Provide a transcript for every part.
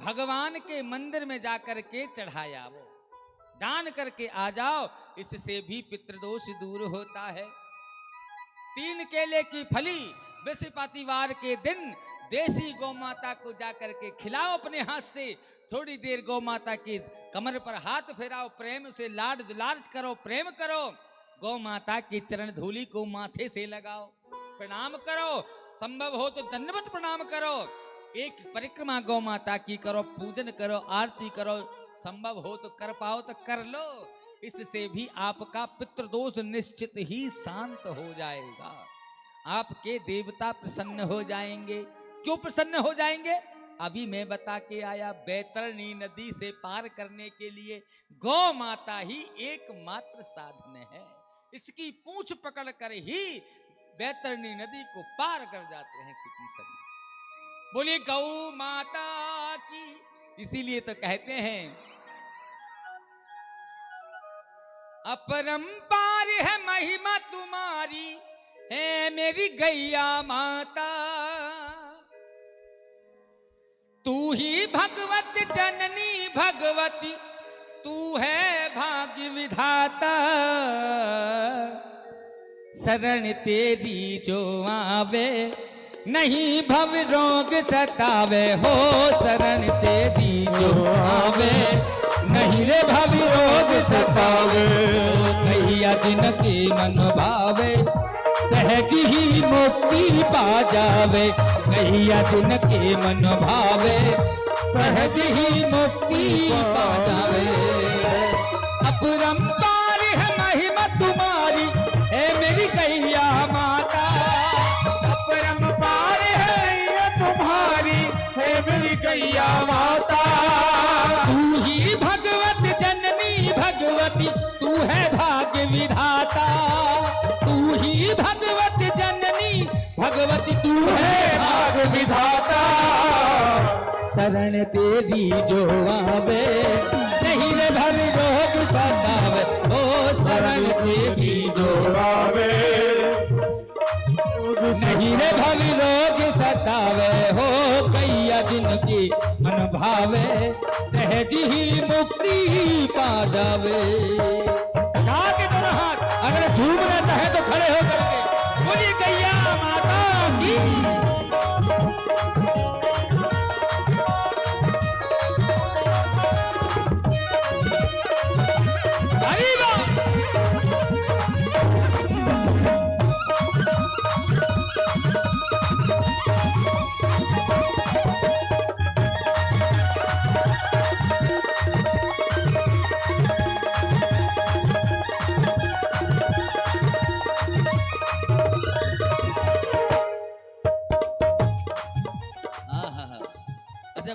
भगवान के मंदिर में जाकर के चढ़ाया, वो दान करके आ जाओ, इससे भी पितृदोष दूर होता है। 3 केले की फली बृहस्पतिवार के दिन देसी गौ माता को जाकर के खिलाओ अपने हाथ से। थोड़ी देर गौ माता की कमर पर हाथ फेराओ, प्रेम से लाड दुलार करो, प्रेम करो। गौ माता की चरण धूलि को माथे से लगाओ, प्रणाम करो, संभव हो तो दंडवत प्रणाम करो। एक परिक्रमा गौ माता की करो, पूजन करो, आरती करो, संभव हो तो कर पाओ तो कर लो। इससे भी आपका पितृदोष निश्चित ही शांत हो जाएगा। आपके देवता प्रसन्न हो जाएंगे। क्यों प्रसन्न हो जाएंगे? अभी मैं बता के आया, बैतरणी नदी से पार करने के लिए गौ माता ही एकमात्र साधन है। इसकी पूंछ पकड़ कर ही बैतरणी नदी को पार कर जाते हैं सभी। बोलिए गौ माता की। इसीलिए तो कहते हैं अपरंपार है महिमा तुम्हारी, है मेरी गैया माता। तू ही भगवत जननी भगवती, तू है भाग्य विधाता। शरण तेरी जो आवे, नहीं भव रोग सतावे हो। शरण तेरी जो आवे, नहीं रे भव रोग सतावे। कहिया जिनके मन भावे, सहज ही मुक्ति पा जावे। कहिया जिनके मन भावे, सहज ही मुक्ति पा जावे। अपरंपार है महिमा तुम्हारी, है मेरी गैया माता। अपरंपार है तुम्हारी, है मेरी गैया माता। तू ही भगवत जननी भगवती, तू है भाग्य विधाता। तू ही भगवत जननी भगवती, तू है भाग्य विधाता। शरण तेरी जो आवे, नहीं रे भव रोग सतावे। ओ शरण तेरी जो आवे, नहीं रे भव रोग सतावे हो। कैया जिनकी मन भावे, सहज ही मुक्ति पा जावे। कहा के दोनों हाथ अगर झूम रहता है तो खड़े हो करके बोलिए गैया माता की।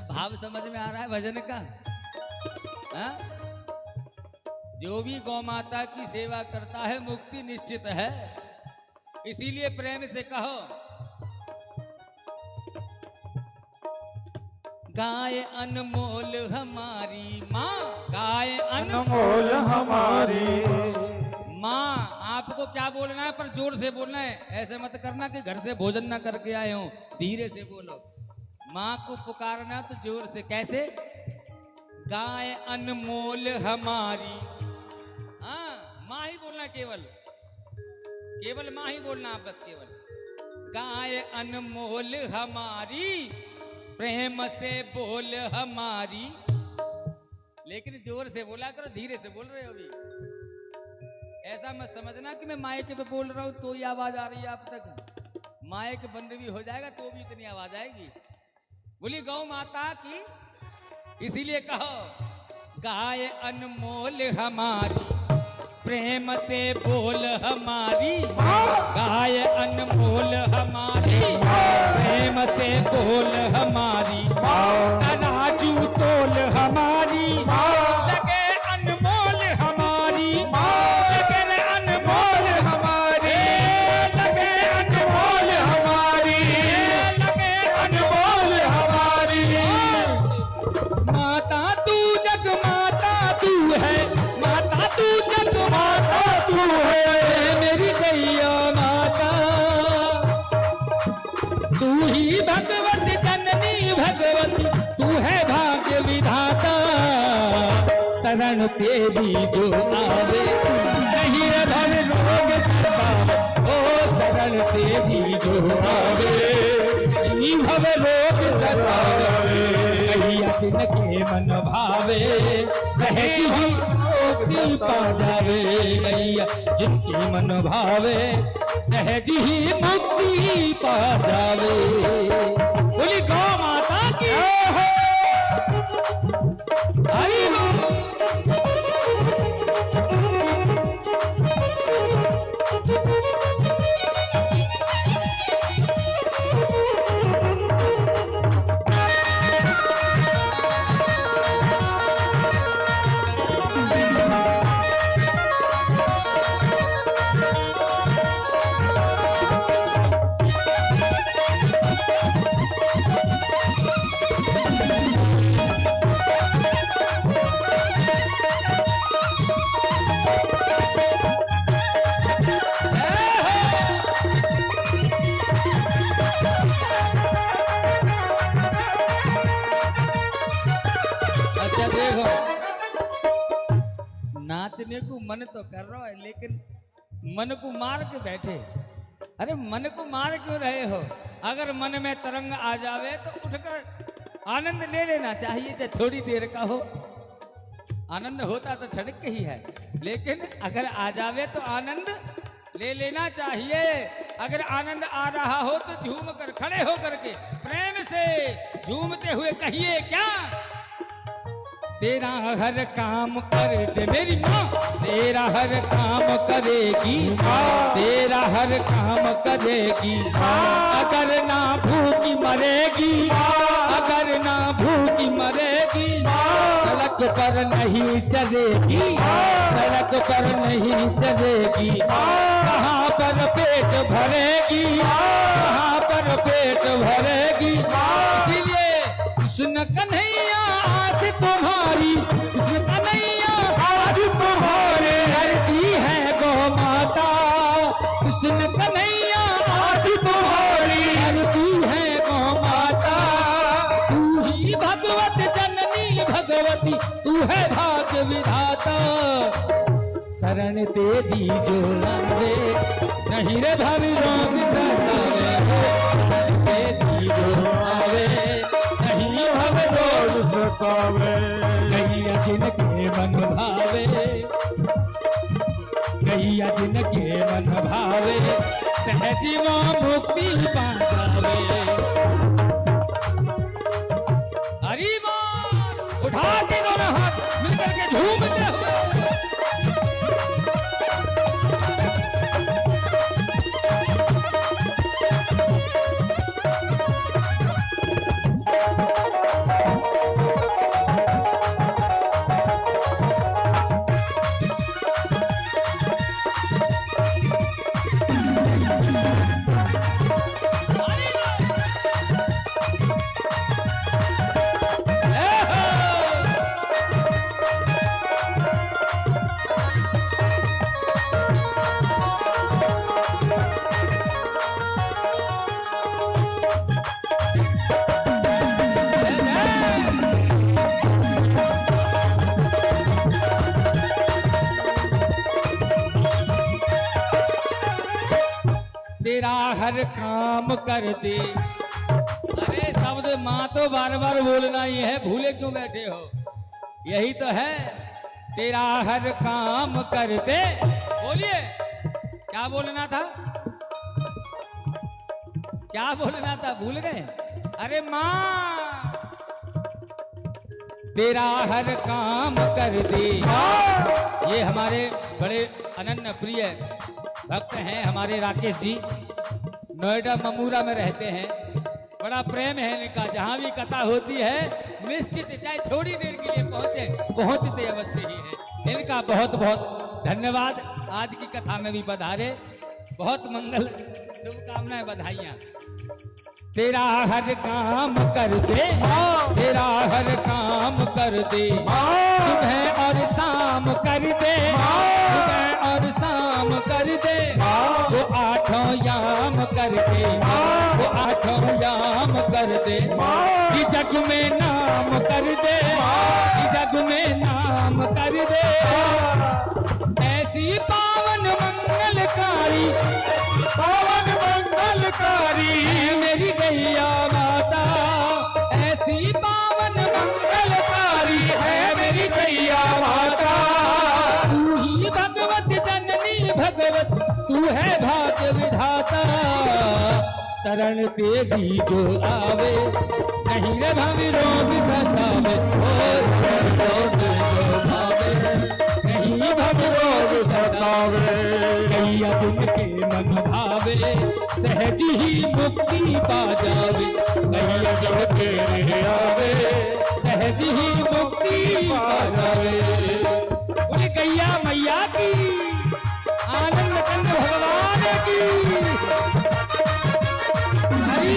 भाव समझ में आ रहा है भजन का? हा? जो भी गौ माता की सेवा करता है मुक्ति निश्चित है। इसीलिए प्रेम से कहो, गाय अनमोल हमारी माँ, गाय अनमोल हमारी माँ। आपको क्या बोलना है पर जोर से बोलना है। ऐसे मत करना कि घर से भोजन ना करके आए हो, धीरे से बोलो। माँ को पुकारना तो जोर से। कैसे? गाय अनमोल हमारी। हाँ, माँ ही बोलना, केवल माँ ही बोलना आप, बस केवल। गाय अनमोल हमारी, प्रेम से बोल हमारी। लेकिन जोर से बोला करो, धीरे से बोल रहे हो अभी। ऐसा मत समझना कि मैं माइक पे बोल रहा हूं तो ही आवाज आ रही है आप तक। माइक बंद भी हो जाएगा तो भी इतनी आवाज आएगी। बोली गौ माता की। इसीलिए कहो गाय अनमोल हमारी, प्रेम से बोल हमारी। गाय अनमोल हमारी, प्रेम से बोल हमारी। तराजू तोल हमारी, लगे अनमोल हमारी। लगे अनमोल हमारी, लगे अनमोल हमारी, लगे अनमोल हमारी। माता तू जग माता तू है, माता तू जग माता तू है। मेरी गैया माता, तू ही भगवत जननी भगवती, तू है भाग्य विधाता, शरण तेरी जो आवे, नहीं रे भव रोग सतावे, ओ शरण तेरी जो आवे, नहीं भव रोग सतावे, कहिया जिनके मन भावे, सहज ही मुक्ति पा जावे, कहिया जिनके मन भावे, सहज ही मुक्ति पा जावे। बोली गौ माता की हरि नाचने को मन तो कर रहा है, लेकिन मन को मार के बैठे। अरे मन को मार क्यों रहे हो? अगर मन में तरंग आ जावे तो उठकर आनंद ले लेना चाहिए, चाहे थोड़ी देर का हो। आनंद होता तो क्षणिक ही है, लेकिन अगर आ जावे तो आनंद ले लेना चाहिए। अगर आनंद आ रहा हो तो झूम कर खड़े हो करके प्रेम से झूमते हुए कहिए क्या? तेरा हर काम कर दे मेरी माँ, तेरा हर काम करेगी माँ, तेरा हर काम करेगी माँ। अगर ना भूखी मरेगी, अगर ना भूखी मरेगी, सड़क पर नहीं चलेगी, सड़क पर नहीं चलेगी। कहाँ पर पेट भरेगी, कहाँ पर पेट भरेगी। इसीलिए कृष्ण कन्हैया आज तुम्हारी, कृष्ण कन्हैया आज तुम्हारे धरती है गौ माता, कृष्ण कन्हैया आज तुम्हारी धरती है गौ माता। तू ही भगवत जननी भगवती, तू है भाग्य विधाता, शरण तेरी जो आवे, नहीं रे भव रोग सतावे, तेरी जो आवे, नहीं भव रोग सतावे। कहिया जिनके मन भावे, कहिया जिनके मन भावे, सहज वो मुक्ति पा जावे। हरि बोल, उठा के दोनों हाथ मिलकर के झूमते हुए तेरा हर काम कर दे। अरे शब्द माँ तो बार बार बोलना ही है, भूले क्यों बैठे हो? यही तो है, तेरा हर काम कर दे। बोलिए क्या बोलना था, क्या बोलना था, भूल गए? अरे माँ तेरा हर काम कर दे। ये हमारे बड़े अनन्य प्रिय भक्त हैं, हमारे राकेश जी, नोएडा ममूरा में रहते हैं। बड़ा प्रेम है इनका, जहाँ भी कथा होती है निश्चित चाहे थोड़ी देर के लिए पहुँचते अवश्य ही है। इनका बहुत बहुत धन्यवाद। आज की कथा में भी पधारे, बहुत मंगल शुभकामनाएं, बधाइयाँ। तेरा हर काम कर दे, तेरा हर काम कर दे, सुबह और शाम कर दे, सुबह और शाम कर दे, वो आठों याम कर दे, वो आठों याम कर दे, कि जग में नाम कर दे। है भाग्य विधाता, शरण तेरी जो आवे, नहीं रे भव रोग सतावे, ओ शरण रोग जो भावे, नहीं भव रोग सतावे, कैया जिनके मन भावे, सहज ही मुक्ति पा जावे, कैया जिनके आवे, सहज ही मुक्ति पा जावे। बोले कैया मैया की, आनंद कंद भगवान की, हरि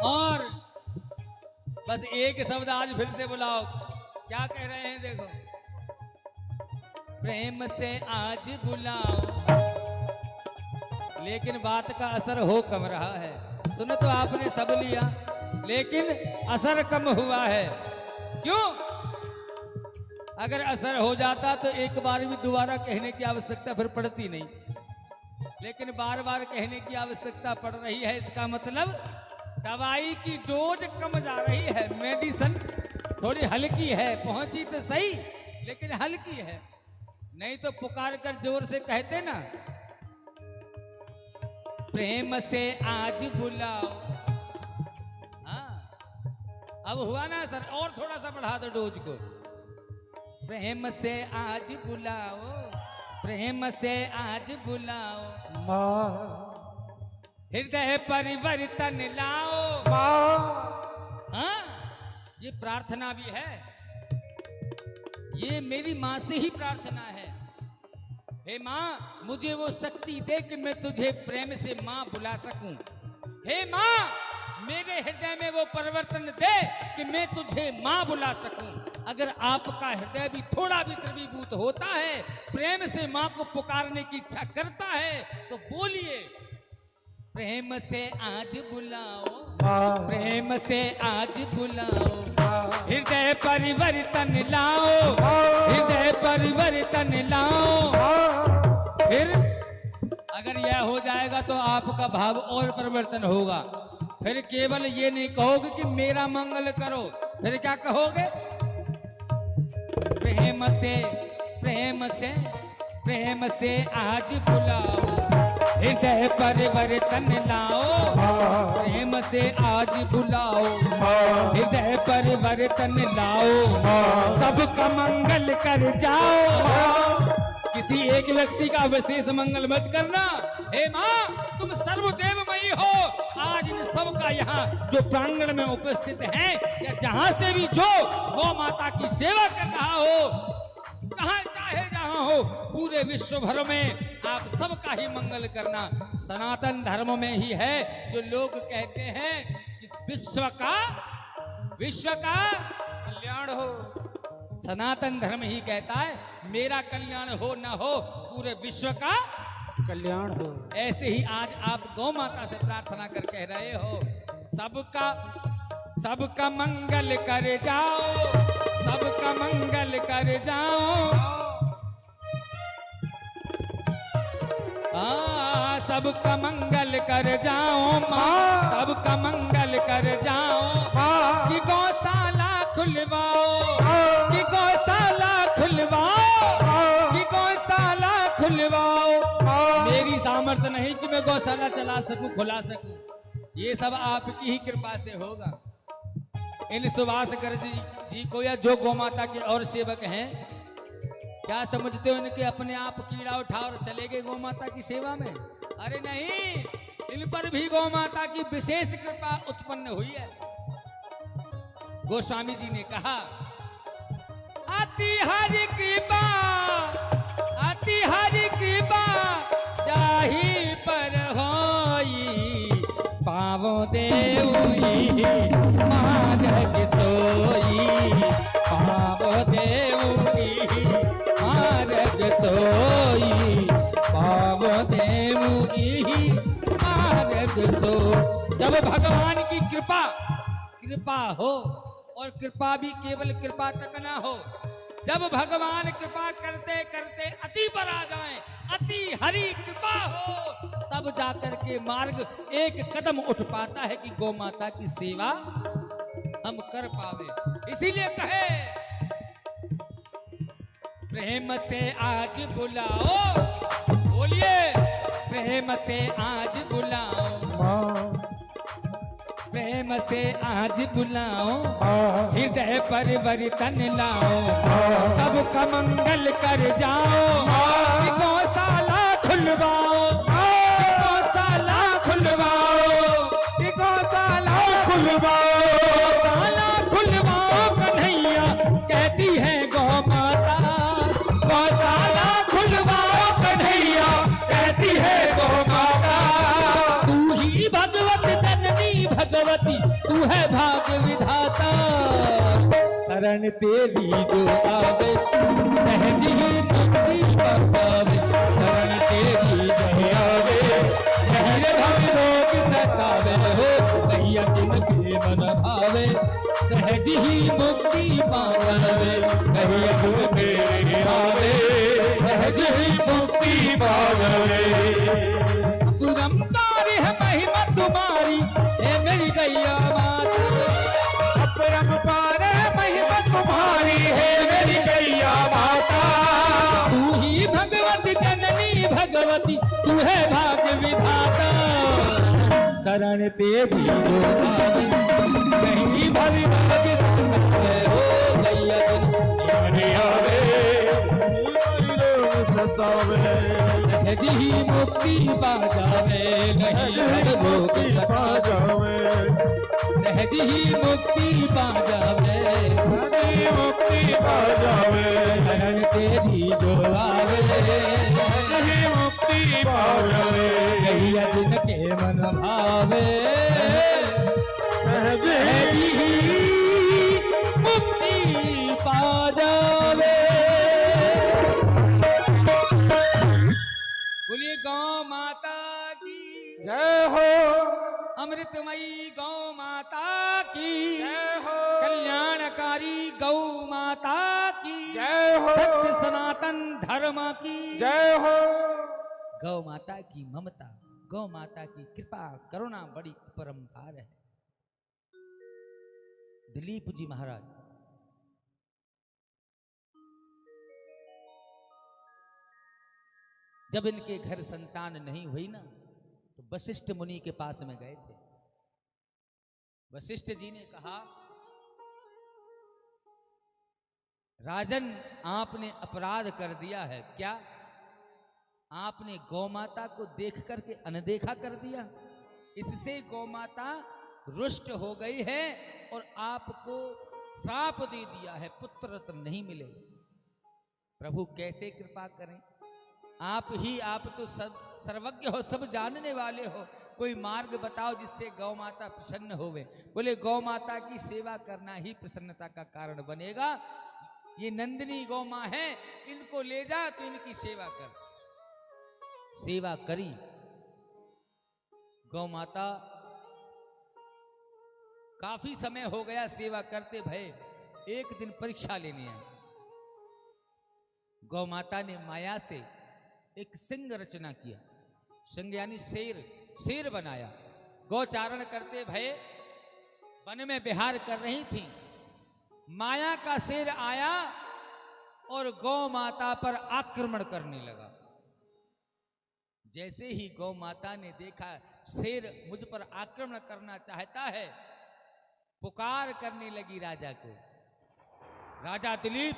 बोल। बस एक शब्द आज फिर से बुलाओ, क्या कह रहे हैं देखो। प्रेम से आज बुलाओ, लेकिन बात का असर हो कम रहा है। सुन तो आपने सब लिया, लेकिन असर कम हुआ है। क्यों? अगर असर हो जाता तो एक बार भी दोबारा कहने की आवश्यकता फिर पड़ती नहीं, लेकिन बार बार कहने की आवश्यकता पड़ रही है। इसका मतलब दवाई की डोज कम जा रही है, मेडिसिन थोड़ी हल्की है, पहुंची तो सही लेकिन हल्की है। नहीं तो पुकार कर जोर से कहते ना, प्रेम से आज बुलाओ। हाँ, अब हुआ ना सर, और थोड़ा सा बढ़ा दो डोज को। प्रेम से आज बुलाओ, प्रेम से आज बुलाओ, माँ हृदय परिवर्तन लाओ। हाँ, ये प्रार्थना भी है, ये मेरी माँ से ही प्रार्थना है। हे माँ, मुझे वो शक्ति दे कि मैं तुझे प्रेम से माँ बुला सकूं। हे माँ, मेरे हृदय में वो परिवर्तन दे कि मैं तुझे माँ बुला सकूं। अगर आपका हृदय भी थोड़ा भी द्रवीभूत होता है, प्रेम से माँ को पुकारने की इच्छा करता है, तो बोलिए, प्रेम से आज बुलाओ, प्रेम से आज बुलाओ, हृदय परिवर्तन लाओ, हृदय परिवर्तन लाओ। फिर अगर यह हो जाएगा तो आपका भाव और परिवर्तन होगा। फिर केवल ये नहीं कहोगे कि मेरा मंगल करो, फिर क्या कहोगे? प्रेम से, प्रेम से, प्रेम से आज बुलाओ, हृदय परिवर्तन लाओ। प्रेम से आज बुलाओ, हृदय परिवर्तन लाओ, सबका मंगल कर जाओ। किसी एक व्यक्ति का विशेष मंगल मत करना। हे माँ, तुम सर्वदेवमयी हो। आज इन सबका यहाँ जो प्रांगण में उपस्थित है या जहाँ से भी जो गौ माता की सेवा कर रहा हो, जहाँ चाहे जहाँ हो, पूरे विश्व भर में आप सबका ही मंगल करना सनातन धर्म में ही है। जो लोग कहते हैं इस विश्व का कल्याण हो, सनातन धर्म ही कहता है मेरा कल्याण हो ना हो, पूरे विश्व का कल्याण हो। ऐसे ही आज आप गौ माता से प्रार्थना कर कह रहे हो, सबका मंगल कर जाओ, सबका मंगल कर जाओ। सबका मंगल कर जाओ माँ, सबका मंगल कर जाओ। कि गौशाला खुलवाओ, कि गौशाला खुलवाओ, कि गौशाला खुलवाओ। मेरी सामर्थ्य नहीं कि मैं गौशाला चला सकूं, खुला सकूं, ये सब आपकी ही कृपा से होगा। इन सुभाष कर जी को या जो गौ माता के और सेवक हैं, क्या समझते हो इनके अपने आप कीड़ा उठा और चले गए गौ माता की सेवा में? अरे नहीं, इन पर भी गौ माता की विशेष कृपा उत्पन्न हुई है। गोस्वामी जी ने कहा, अति हरि कृपा, अति हरि कृपा जाहि पर होई, पावो देउई मार्ग सोई, पावो देउई मार्ग सोई, पावो देउई मार्ग सो। जब भगवान की कृपा कृपा हो, और कृपा भी केवल कृपा तक ना हो, जब भगवान कृपा करते करते अति पर आ जाएं, अति हरि कृपा हो, तब जाकर के मार्ग एक कदम उठ पाता है कि गौ माता की सेवा हम कर पावे। इसीलिए कहे प्रेम से आज बुलाओ, बोलिए प्रेम से आज बुलाओ, प्रेम से आज बुलाओ, हृदय परिवर्तन लाओ, सबका मंगल कर जाओ, गौशाला खुलवाओ, गौशाला खुलवाओ, गौशाला खुलवाओ, गौशाला खुलवाओ कन्हैया कहती है गौ माता, गौशाला खुलवाओ कन्हैया कहती है गौ माता। तू ही भगवत जननी भगवती, तू है भाग्य विधाता, शरण तेरी जो आवे सहज ही मुक्ति पावे, शरण तेरी जो आवे शरीर भव रोग सतावे हो, कहिया जिनके मन भावे सहज ही मुक्ति पावे, कहिया जिनके आवे सहज ही मुक्ति पावे। तुरंतार है महिमा तुम्हारी हे मेरी गैया माता, अपरंपार महिमा तुम्हारी है मेरी गैया माता, तू ही भगवत जननी भगवती, तू है भाग्य विधाता, शरण तेरी जो आवे कहीं भरी भाग्य हो, गैया जिनके आवे सतावे, सहज ही मुक्ति पा जावे, कहीं भर भोग पा जावे, सहज ही मुक्ति पा जावे, मुक्ति पा जावे, शरण तेरी जो आवे मुक्ति पा जावे, गैया जिनके मन भावे सहज सहज ही मुक्ति पा जावे। बोलिए गौ माता की जय हो, अमृतमयी गौ माता की जय हो, कल्याणकारी गौ माता की जय हो, सत्य सनातन धर्म की जय हो। गौ माता की ममता, गौ माता की कृपा करुणा बड़ी अपरंपार है। दिलीप जी महाराज जब इनके घर संतान नहीं हुई ना, तो वशिष्ठ मुनि के पास में गए थे। वशिष्ठ जी ने कहा, राजन आपने अपराध कर दिया है। क्या? आपने गौ माता को देख करके अनदेखा कर दिया, इससे गौ माता रुष्ट हो गई है और आपको श्राप दे दिया है, पुत्र रत्न नहीं मिलेगा। प्रभु कैसे कृपा करें, आप तो सब सर्वज्ञ हो, सब जानने वाले हो, कोई मार्ग बताओ जिससे गौ माता प्रसन्न होवे। बोले गौ माता की सेवा करना ही प्रसन्नता का कारण बनेगा। ये नंदिनी गौ माँ है, इनको ले जा तो इनकी सेवा कर। सेवा करी गौ माता, काफी समय हो गया सेवा करते भय, एक दिन परीक्षा लेने आए। गौ माता ने माया से एक सिंह रचना किया, सिंह यानी शेर, शेर बनाया। गौचारण करते भय वन में विहार कर रही थी, माया का शेर आया और गौ माता पर आक्रमण करने लगा। जैसे ही गौ माता ने देखा शेर मुझ पर आक्रमण करना चाहता है, पुकार करने लगी राजा को। राजा दिलीप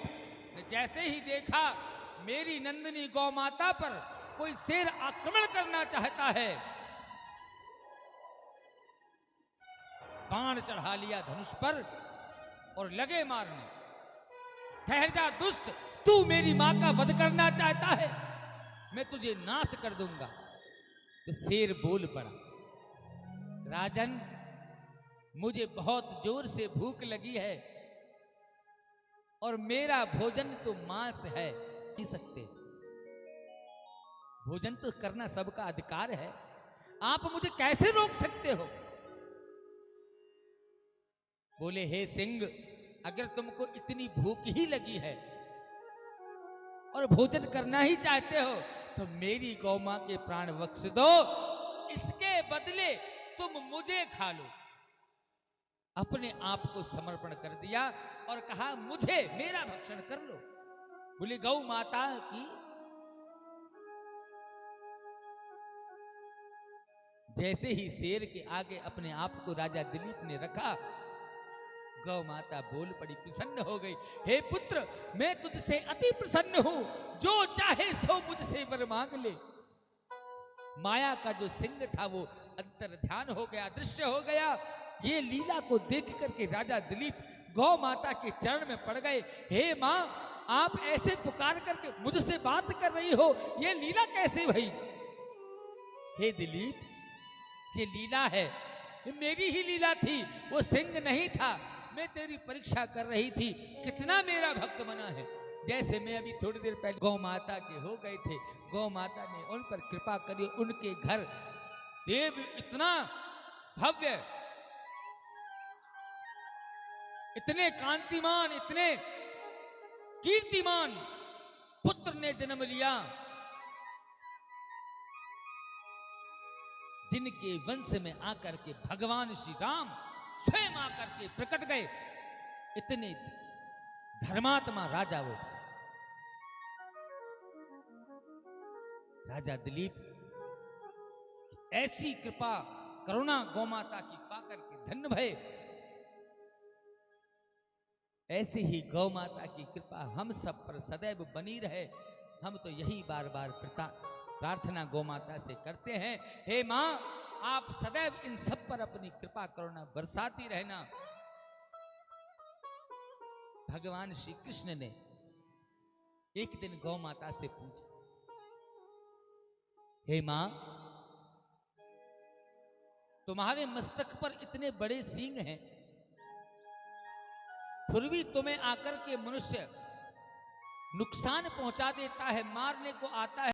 ने जैसे ही देखा मेरी नंदिनी गौ माता पर कोई शेर आक्रमण करना चाहता है, बाण चढ़ा लिया धनुष पर और लगे मारने। ठहर जा दुष्ट, तू मेरी मां का वध करना चाहता है, मैं तुझे नाश कर दूंगा। तो शेर बोल पड़ा, राजन मुझे बहुत जोर से भूख लगी है और मेरा भोजन तो मांस है, पी सकते, भोजन तो करना सबका अधिकार है, आप मुझे कैसे रोक सकते हो? बोले, हे सिंह, अगर तुमको इतनी भूख ही लगी है और भोजन करना ही चाहते हो तो मेरी गौ मां के प्राण बख्श दो, इसके बदले तुम मुझे खा लो। अपने आप को समर्पण कर दिया और कहा, मुझे मेरा भक्षण कर लो। बोले, गौ माता की जैसे ही शेर के आगे अपने आप को राजा दिलीप ने रखा, गौ माता बोल पड़ी, प्रसन्न हो गई, हे पुत्र, मैं तुझसे अति प्रसन्न हूं, जो चाहे सो मुझसे वर मांग ले। माया का जो सिंह था वो अंतर ध्यान हो गया, दृश्य हो गया। ये लीला को देख करके राजा दिलीप गौ माता के चरण में पड़ गए। हे मां, आप ऐसे पुकार करके मुझसे बात कर रही हो, ये लीला कैसे भई? हे दिलीप, ये लीला है, ये मेरी ही लीला थी, वो सिंह नहीं था। मैं तेरी परीक्षा कर रही थी, कितना मेरा भक्त बना है। जैसे मैं अभी थोड़ी देर पहले गौ माता के हो गए थे, गौ माता ने उन पर कृपा करी, उनके घर देव इतना भव्य, इतने कांतिमान, इतने कीर्तिमान पुत्र ने जन्म लिया, जिनके वंश में आकर के भगवान श्री राम स्वयं आकर के प्रकट गए। इतने धर्मात्मा राजा वो थे। राजा दिलीप ऐसी कृपा करुणा गौ माता की पाकर के धन्य भये। ऐसे ही गौ माता की कृपा हम सब पर सदैव बनी रहे। हम तो यही बार बार प्रार्थना गौ माता से करते हैं, हे मां, आप सदैव इन सब पर अपनी कृपा करुणा बरसाती रहना। भगवान श्री कृष्ण ने एक दिन गौ माता से पूछा, हे मां, तुम्हारे मस्तक पर इतने बड़े सींग हैं, फिर भी तुम्हें आकर के मनुष्य नुकसान पहुंचा देता है, मारने को आता है।